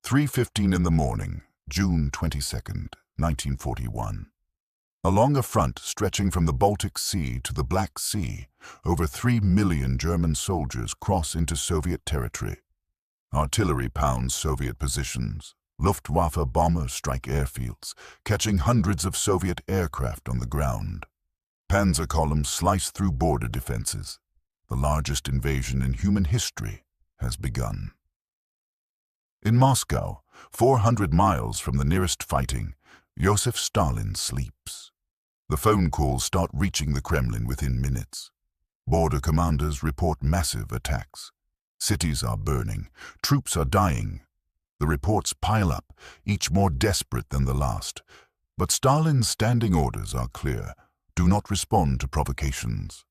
3:15 in the morning, June 22nd, 1941. Along a front stretching from the Baltic Sea to the Black Sea, over 3 million German soldiers cross into Soviet territory. Artillery pounds Soviet positions. Luftwaffe bombers strike airfields, catching hundreds of Soviet aircraft on the ground. Panzer columns slice through border defenses. The largest invasion in human history has begun. In Moscow, 400 miles from the nearest fighting, Joseph Stalin sleeps. The phone calls start reaching the Kremlin within minutes. Border commanders report massive attacks. Cities are burning. Troops are dying. The reports pile up, each more desperate than the last. But Stalin's standing orders are clear. Do not respond to provocations.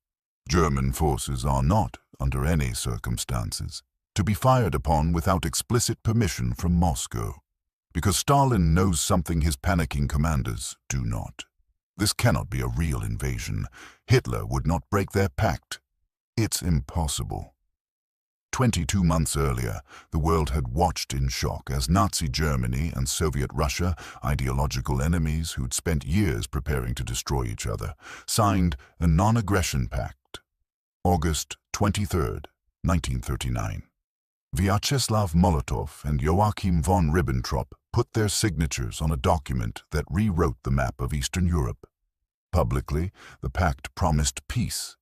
German forces are not, under any circumstances, to be fired upon without explicit permission from Moscow. Because Stalin knows something his panicking commanders do not. This cannot be a real invasion. Hitler would not break their pact. It's impossible. 22 months earlier, the world had watched in shock as Nazi Germany and Soviet Russia, ideological enemies who'd spent years preparing to destroy each other, signed a non-aggression pact. August 23, 1939. Vyacheslav Molotov and Joachim von Ribbentrop put their signatures on a document that rewrote the map of Eastern Europe. Publicly, the pact promised peace.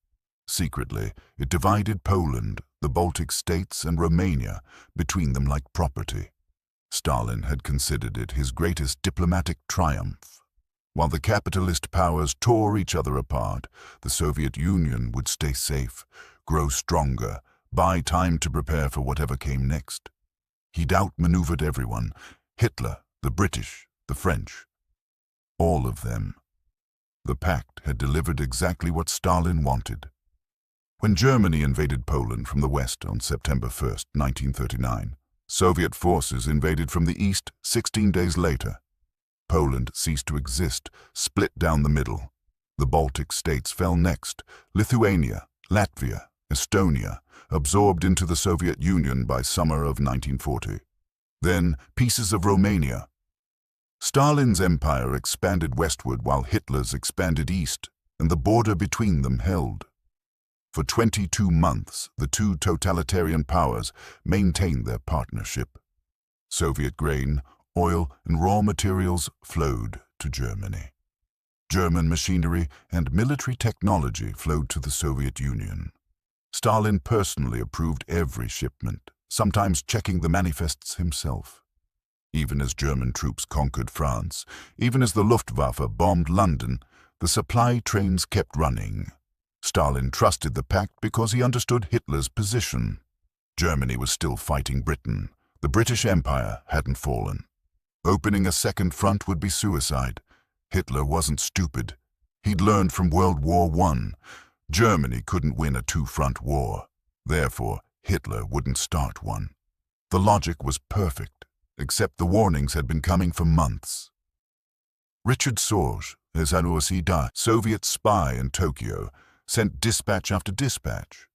Secretly, it divided Poland, the Baltic states, and Romania between them like property. Stalin had considered it his greatest diplomatic triumph. While the capitalist powers tore each other apart, the Soviet Union would stay safe, grow stronger, buy time to prepare for whatever came next. He'd outmaneuvered everyone: Hitler, the British, the French. All of them. The pact had delivered exactly what Stalin wanted. When Germany invaded Poland from the west on September 1, 1939, Soviet forces invaded from the east 16 days later. Poland ceased to exist, split down the middle. The Baltic states fell next. Lithuania, Latvia, Estonia, absorbed into the Soviet Union by summer of 1940. Then pieces of Romania. Stalin's empire expanded westward while Hitler's expanded east, and the border between them held. For 22 months, the two totalitarian powers maintained their partnership. Soviet grain, oil, and raw materials flowed to Germany. German machinery and military technology flowed to the Soviet Union. Stalin personally approved every shipment, sometimes checking the manifests himself. Even as German troops conquered France, even as the Luftwaffe bombed London, the supply trains kept running. Stalin trusted the pact because he understood Hitler's position. Germany was still fighting Britain. The British Empire hadn't fallen. Opening a second front would be suicide. Hitler wasn't stupid. He'd learned from World War I. Germany couldn't win a two-front war. Therefore, Hitler wouldn't start one. The logic was perfect, except the warnings had been coming for months. Richard Sorge, as a Soviet spy in Tokyo, sent dispatch after dispatch.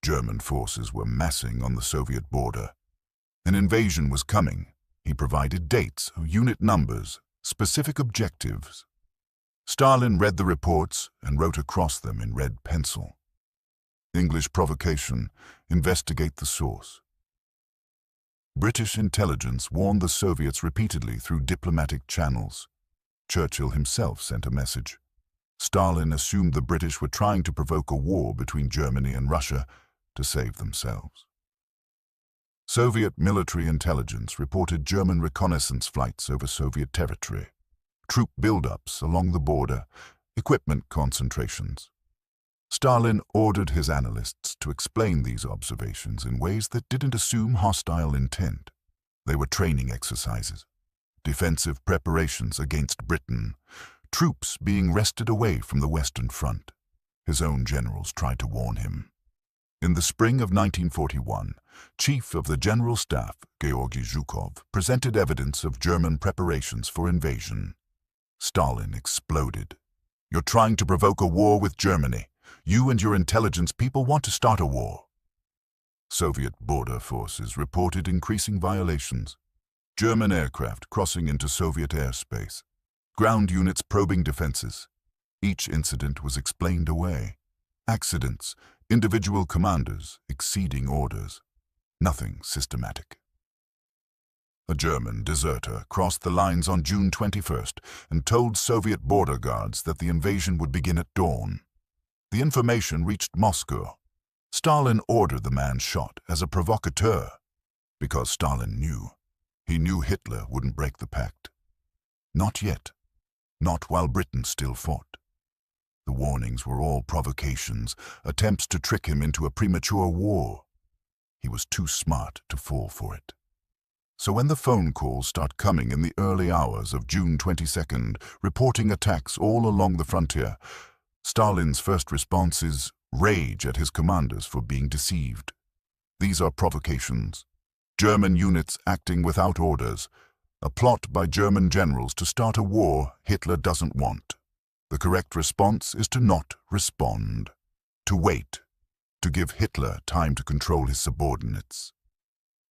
German forces were massing on the Soviet border. An invasion was coming. He provided dates, unit numbers, specific objectives. Stalin read the reports and wrote across them in red pencil. English provocation: investigate the source. British intelligence warned the Soviets repeatedly through diplomatic channels. Churchill himself sent a message. Stalin assumed the British were trying to provoke a war between Germany and Russia to save themselves. Soviet military intelligence reported German reconnaissance flights over Soviet territory, troop buildups along the border, equipment concentrations. Stalin ordered his analysts to explain these observations in ways that didn't assume hostile intent. They were training exercises, defensive preparations against Britain, troops being wrested away from the Western Front. His own generals tried to warn him. In the spring of 1941, Chief of the General Staff, Georgy Zhukov, presented evidence of German preparations for invasion. Stalin exploded. "You're trying to provoke a war with Germany. You and your intelligence people want to start a war." Soviet border forces reported increasing violations. German aircraft crossing into Soviet airspace. Ground units probing defenses. Each incident was explained away. Accidents, individual commanders exceeding orders. Nothing systematic. A German deserter crossed the lines on June 21st and told Soviet border guards that the invasion would begin at dawn. The information reached Moscow. Stalin ordered the man shot as a provocateur, because Stalin knew. He knew Hitler wouldn't break the pact. Not yet. Not while Britain still fought. The warnings were all provocations, attempts to trick him into a premature war. He was too smart to fall for it. So when the phone calls start coming in the early hours of June 22nd, reporting attacks all along the frontier, Stalin's first response is rage at his commanders for being deceived. These are provocations. German units acting without orders, a plot by German generals to start a war Hitler doesn't want. The correct response is to not respond, to wait, to give Hitler time to control his subordinates.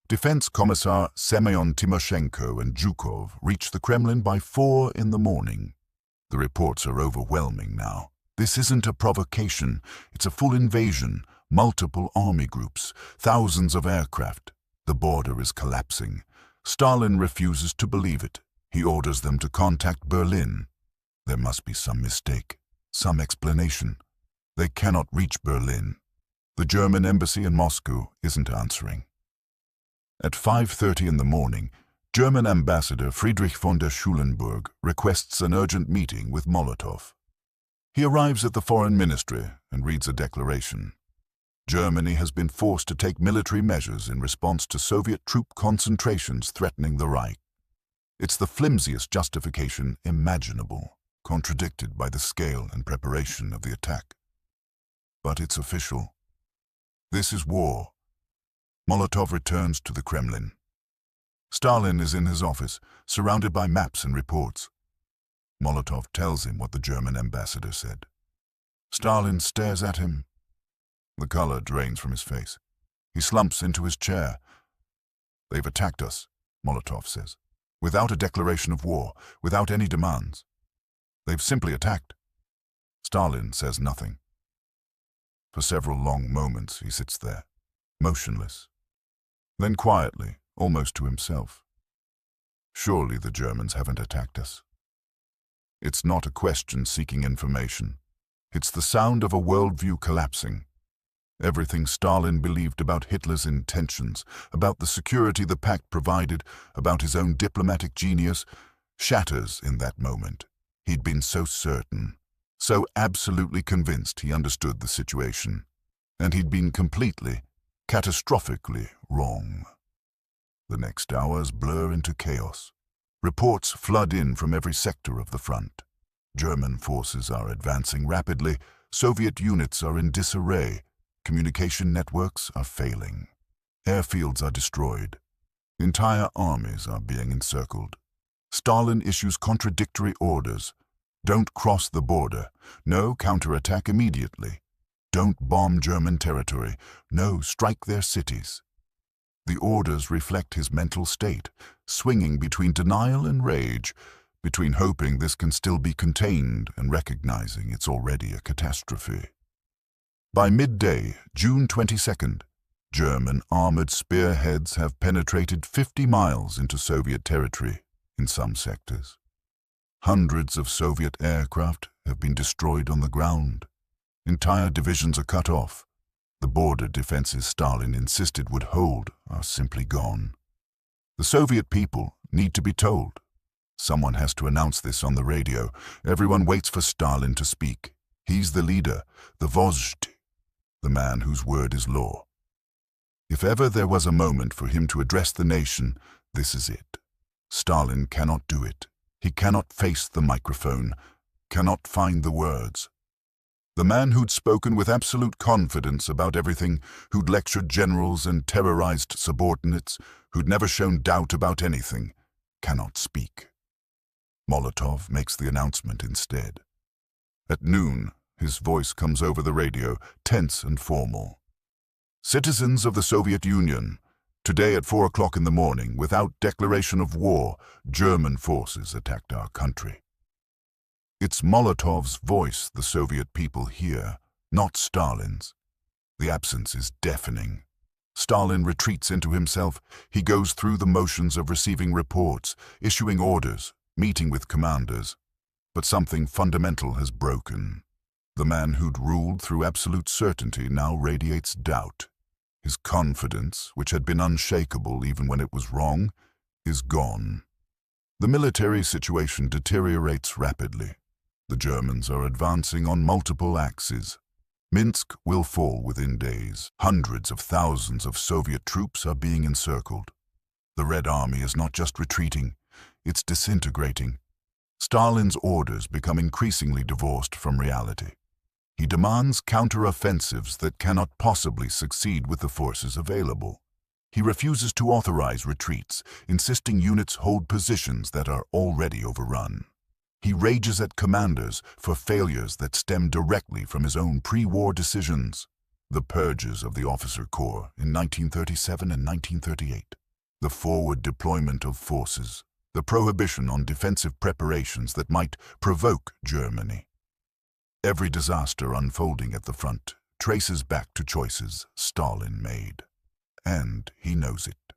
Defense Commissar Semyon Timoshenko and Zhukov reached the Kremlin by 4 in the morning. The reports are overwhelming now. This isn't a provocation, it's a full invasion, multiple army groups, thousands of aircraft. The border is collapsing. Stalin refuses to believe it. He orders them to contact Berlin. There must be some mistake, some explanation. They cannot reach Berlin. The German embassy in Moscow isn't answering. At 5:30 in the morning, German Ambassador Friedrich von der Schulenburg requests an urgent meeting with Molotov. He arrives at the Foreign Ministry and reads a declaration. Germany has been forced to take military measures in response to Soviet troop concentrations threatening the Reich. It's the flimsiest justification imaginable, contradicted by the scale and preparation of the attack. But it's official. This is war. Molotov returns to the Kremlin. Stalin is in his office, surrounded by maps and reports. Molotov tells him what the German ambassador said. Stalin stares at him. The color drains from his face. He slumps into his chair. They've attacked us, Molotov says, without a declaration of war, without any demands. They've simply attacked. Stalin says nothing. For several long moments he sits there, motionless. Then quietly, almost to himself. Surely the Germans haven't attacked us. It's not a question seeking information. It's the sound of a worldview collapsing. Everything Stalin believed about Hitler's intentions, about the security the Pact provided, about his own diplomatic genius, shatters in that moment. He'd been so certain, so absolutely convinced he understood the situation. And he'd been completely, catastrophically wrong. The next hours blur into chaos. Reports flood in from every sector of the front. German forces are advancing rapidly. Soviet units are in disarray. Communication networks are failing. Airfields are destroyed. Entire armies are being encircled. Stalin issues contradictory orders. Don't cross the border. No, counterattack immediately. Don't bomb German territory. No, strike their cities. The orders reflect his mental state, swinging between denial and rage, between hoping this can still be contained and recognizing it's already a catastrophe. By midday, June 22nd, German armored spearheads have penetrated 50 miles into Soviet territory in some sectors. Hundreds of Soviet aircraft have been destroyed on the ground. Entire divisions are cut off. The border defenses Stalin insisted would hold are simply gone. The Soviet people need to be told. Someone has to announce this on the radio. Everyone waits for Stalin to speak. He's the leader, the vozhd, the man whose word is law. If ever there was a moment for him to address the nation, this is it. Stalin cannot do it. He cannot face the microphone, cannot find the words. The man who'd spoken with absolute confidence about everything, who'd lectured generals and terrorized subordinates, who'd never shown doubt about anything, cannot speak. Molotov makes the announcement instead. At noon, his voice comes over the radio, tense and formal. Citizens of the Soviet Union, Today at 4 o'clock in the morning, without declaration of war, German forces attacked our country. It's Molotov's voice the Soviet people hear, not Stalin's. The absence is deafening. Stalin retreats into himself. He goes through the motions of receiving reports, issuing orders, meeting with commanders. But something fundamental has broken. The man who'd ruled through absolute certainty now radiates doubt. His confidence, which had been unshakable even when it was wrong, is gone. The military situation deteriorates rapidly. The Germans are advancing on multiple axes. Minsk will fall within days. Hundreds of thousands of Soviet troops are being encircled. The Red Army is not just retreating, it's disintegrating. Stalin's orders become increasingly divorced from reality. He demands counter-offensives that cannot possibly succeed with the forces available. He refuses to authorize retreats, insisting units hold positions that are already overrun. He rages at commanders for failures that stem directly from his own pre-war decisions. The purges of the officer corps in 1937 and 1938. The forward deployment of forces. The prohibition on defensive preparations that might provoke Germany. Every disaster unfolding at the front traces back to choices Stalin made. And he knows it.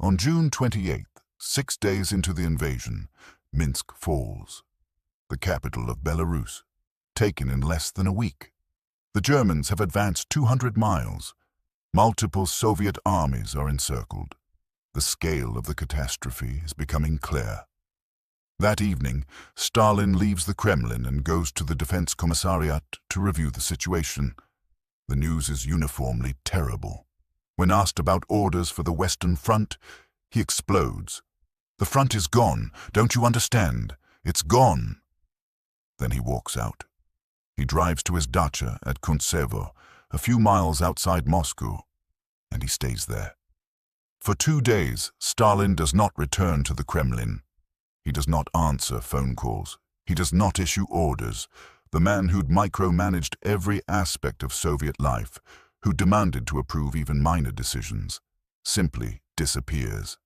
On June 28th, 6 days into the invasion, Minsk falls. The capital of Belarus, taken in less than a week. The Germans have advanced 200 miles. Multiple Soviet armies are encircled. The scale of the catastrophe is becoming clear. That evening, Stalin leaves the Kremlin and goes to the Defense Commissariat to review the situation. The news is uniformly terrible. When asked about orders for the Western Front, he explodes. "The front is gone, don't you understand? It's gone." Then he walks out. He drives to his dacha at Kuntsevo, a few miles outside Moscow, and he stays there. For 2 days, Stalin does not return to the Kremlin. He does not answer phone calls. He does not issue orders. The man who'd micromanaged every aspect of Soviet life, who demanded to approve even minor decisions, simply disappears.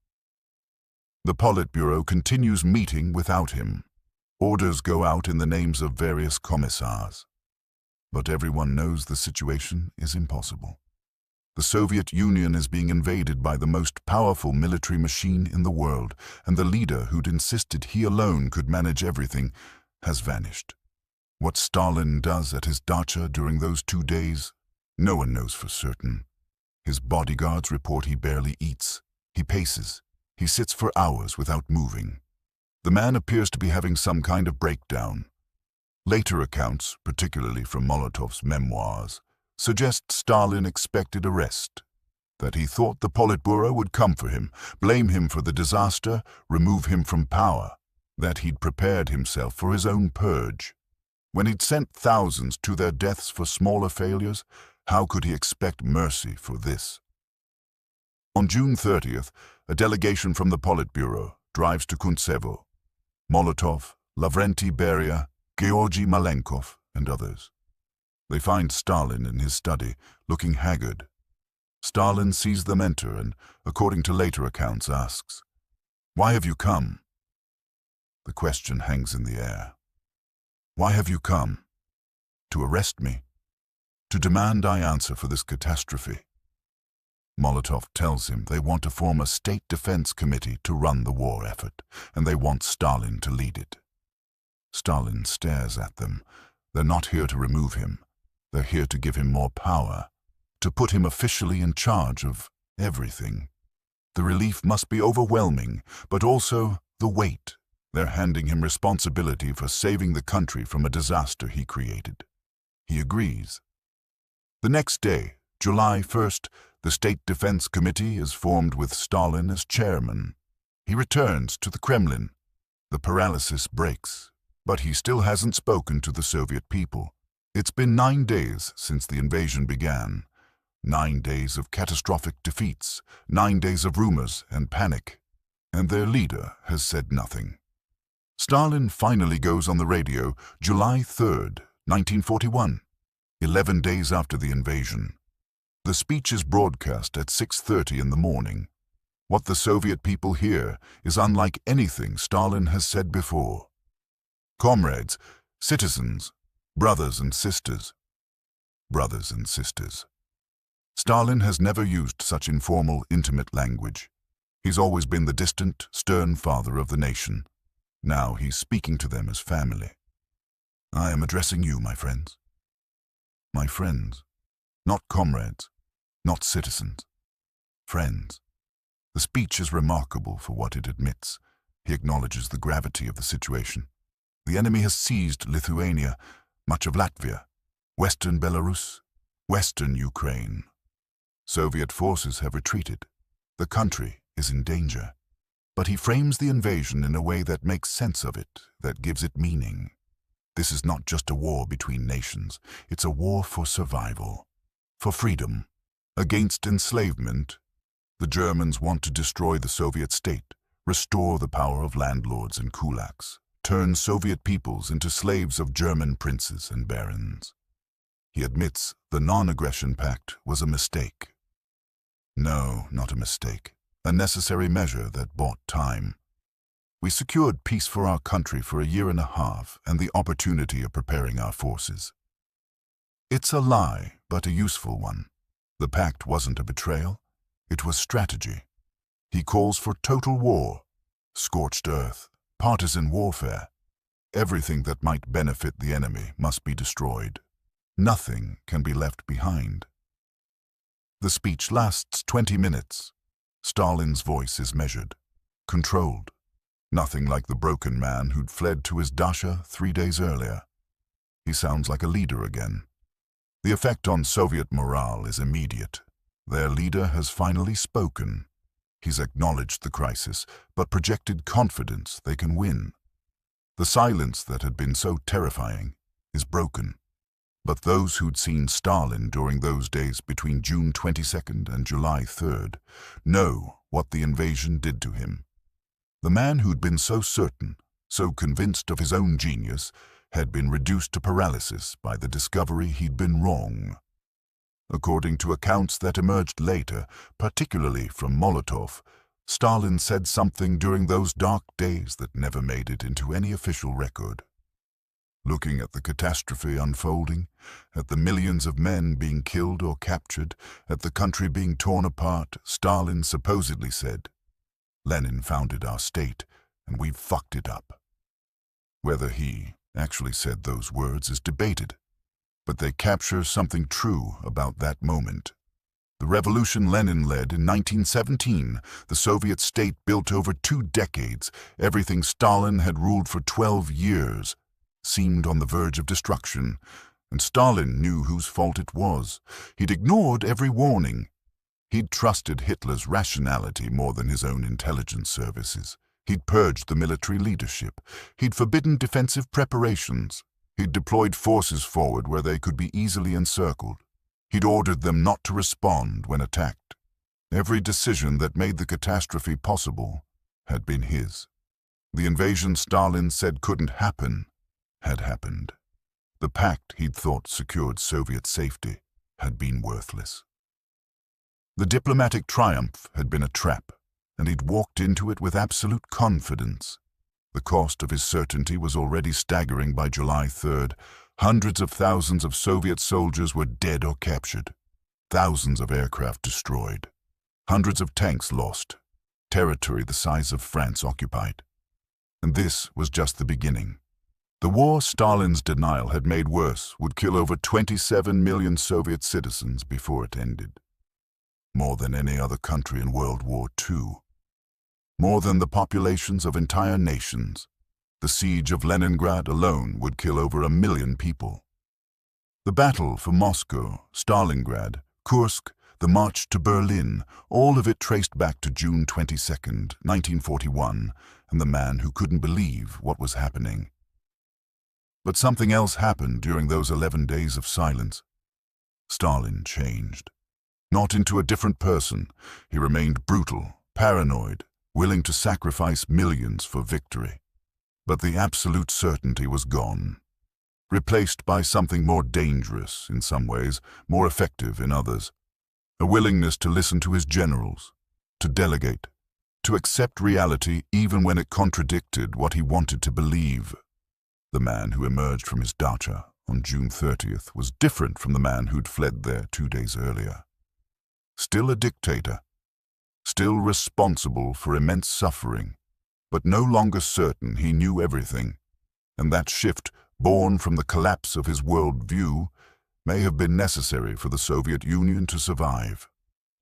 The Politburo continues meeting without him. Orders go out in the names of various commissars. But everyone knows the situation is impossible. The Soviet Union is being invaded by the most powerful military machine in the world, and the leader who'd insisted he alone could manage everything has vanished. What Stalin does at his dacha during those 2 days, no one knows for certain. His bodyguards report he barely eats. He paces. He sits for hours without moving. The man appears to be having some kind of breakdown. Later accounts, particularly from Molotov's memoirs, suggest Stalin expected arrest, that he thought the Politburo would come for him, blame him for the disaster, remove him from power, that he'd prepared himself for his own purge. When he'd sent thousands to their deaths for smaller failures, how could he expect mercy for this? On June 30th, a delegation from the Politburo drives to Kuntsevo. Molotov, Lavrenti Beria, Georgy Malenkov, and others. They find Stalin in his study, looking haggard. Stalin sees them enter and, according to later accounts, asks, "Why have you come?" The question hangs in the air. Why have you come? To arrest me? To demand I answer for this catastrophe? Molotov tells him they want to form a state defense committee to run the war effort, and they want Stalin to lead it. Stalin stares at them. They're not here to remove him. They're here to give him more power, to put him officially in charge of everything. The relief must be overwhelming, but also the weight. They're handing him responsibility for saving the country from a disaster he created. He agrees. The next day, July 1st, the State Defense Committee is formed with Stalin as chairman. He returns to the Kremlin. The paralysis breaks, but he still hasn't spoken to the Soviet people. It's been 9 days since the invasion began. 9 days of catastrophic defeats, 9 days of rumors and panic, and their leader has said nothing. Stalin finally goes on the radio July 3rd, 1941, 11 days after the invasion. The speech is broadcast at 6:30 in the morning. What the Soviet people hear is unlike anything Stalin has said before. Comrades, citizens, brothers and sisters. Brothers and sisters. Stalin has never used such informal, intimate language. He's always been the distant, stern father of the nation. Now he's speaking to them as family. I am addressing you, my friends. My friends. Not comrades, not citizens. Friends. The speech is remarkable for what it admits. He acknowledges the gravity of the situation. The enemy has seized Lithuania, much of Latvia, western Belarus, western Ukraine. Soviet forces have retreated. The country is in danger. But he frames the invasion in a way that makes sense of it, that gives it meaning. This is not just a war between nations. It's a war for survival, for freedom, against enslavement. The Germans want to destroy the Soviet state, restore the power of landlords and kulaks, turn Soviet peoples into slaves of German princes and barons. He admits the non-aggression pact was a mistake. No, not a mistake. A necessary measure that bought time. We secured peace for our country for a year and a half and the opportunity of preparing our forces. It's a lie, but a useful one. The pact wasn't a betrayal. It was strategy. He calls for total war, scorched earth, partisan warfare. Everything that might benefit the enemy must be destroyed. Nothing can be left behind. The speech lasts 20 minutes. Stalin's voice is measured, controlled. Nothing like the broken man who'd fled to his dacha 3 days earlier. He sounds like a leader again. The effect on Soviet morale is immediate. Their leader has finally spoken. He's acknowledged the crisis, but projected confidence they can win. The silence that had been so terrifying is broken. But those who'd seen Stalin during those days between June 22nd and July 3rd know what the invasion did to him. The man who'd been so certain, so convinced of his own genius, had been reduced to paralysis by the discovery he'd been wrong. According to accounts that emerged later, particularly from Molotov, Stalin said something during those dark days that never made it into any official record. Looking at the catastrophe unfolding, at the millions of men being killed or captured, at the country being torn apart, Stalin supposedly said, "Lenin founded our state, and we've fucked it up." Whether he actually said those words is debated, but they capture something true about that moment. The revolution Lenin led in 1917, the Soviet state built over 2 decades, everything Stalin had ruled for 12 years, seemed on the verge of destruction, and Stalin knew whose fault it was. He'd ignored every warning. He'd trusted Hitler's rationality more than his own intelligence services. He'd purged the military leadership. He'd forbidden defensive preparations. He'd deployed forces forward where they could be easily encircled. He'd ordered them not to respond when attacked. Every decision that made the catastrophe possible had been his. The invasion Stalin said couldn't happen had happened. The pact he'd thought secured Soviet safety had been worthless. The diplomatic triumph had been a trap, and he'd walked into it with absolute confidence. The cost of his certainty was already staggering by July 3rd. Hundreds of thousands of Soviet soldiers were dead or captured. Thousands of aircraft destroyed. Hundreds of tanks lost. Territory the size of France occupied. And this was just the beginning. The war Stalin's denial had made worse would kill over 27 million Soviet citizens before it ended. More than any other country in World War II. More than the populations of entire nations. The siege of Leningrad alone would kill over 1 million people. The battle for Moscow, Stalingrad, Kursk, the march to Berlin, all of it traced back to June 22nd, 1941, and the man who couldn't believe what was happening. But something else happened during those 11 days of silence. Stalin changed. Not into a different person. He remained brutal, paranoid, willing to sacrifice millions for victory. But the absolute certainty was gone, replaced by something more dangerous in some ways, more effective in others. a willingness to listen to his generals, to delegate, to accept reality even when it contradicted what he wanted to believe. The man who emerged from his dacha on June 30th was different from the man who'd fled there 2 days earlier. Still a dictator, still responsible for immense suffering, but no longer certain he knew everything, and that shift, born from the collapse of his worldview, may have been necessary for the Soviet Union to survive,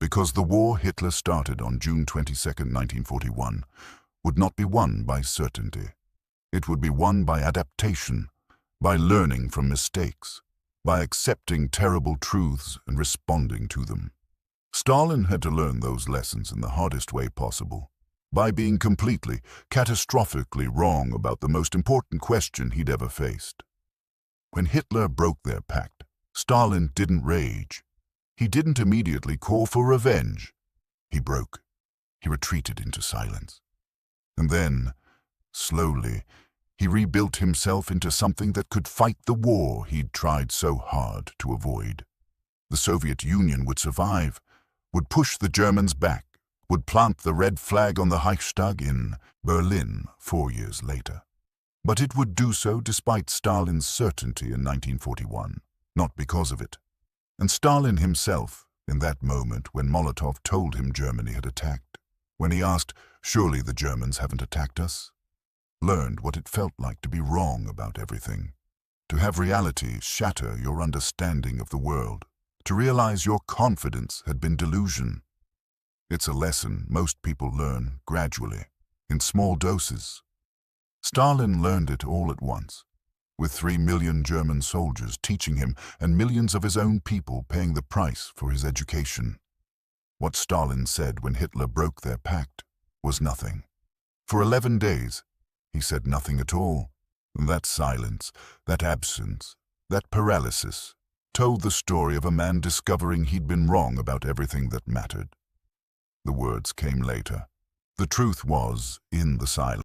because the war Hitler started on June 22, 1941, would not be won by certainty. It would be won by adaptation, by learning from mistakes, by accepting terrible truths and responding to them. Stalin had to learn those lessons in the hardest way possible, by being completely, catastrophically wrong about the most important question he'd ever faced. When Hitler broke their pact, Stalin didn't rage. He didn't immediately call for revenge. He broke. He retreated into silence. And then, slowly, he rebuilt himself into something that could fight the war he'd tried so hard to avoid. The Soviet Union would survive, would push the Germans back, would plant the red flag on the Reichstag in Berlin 4 years later. But it would do so despite Stalin's certainty in 1941, not because of it. And Stalin himself, in that moment when Molotov told him Germany had attacked, when he asked, "Surely the Germans haven't attacked us?" learned what it felt like to be wrong about everything, to have reality shatter your understanding of the world, to realize your confidence had been delusion. It's a lesson most people learn gradually, in small doses. Stalin learned it all at once, with 3 million German soldiers teaching him and millions of his own people paying the price for his education. What Stalin said when Hitler broke their pact was nothing. For 11 days, he said nothing at all. That silence, that absence, that paralysis, told the story of a man discovering he'd been wrong about everything that mattered. The words came later. The truth was in the silence.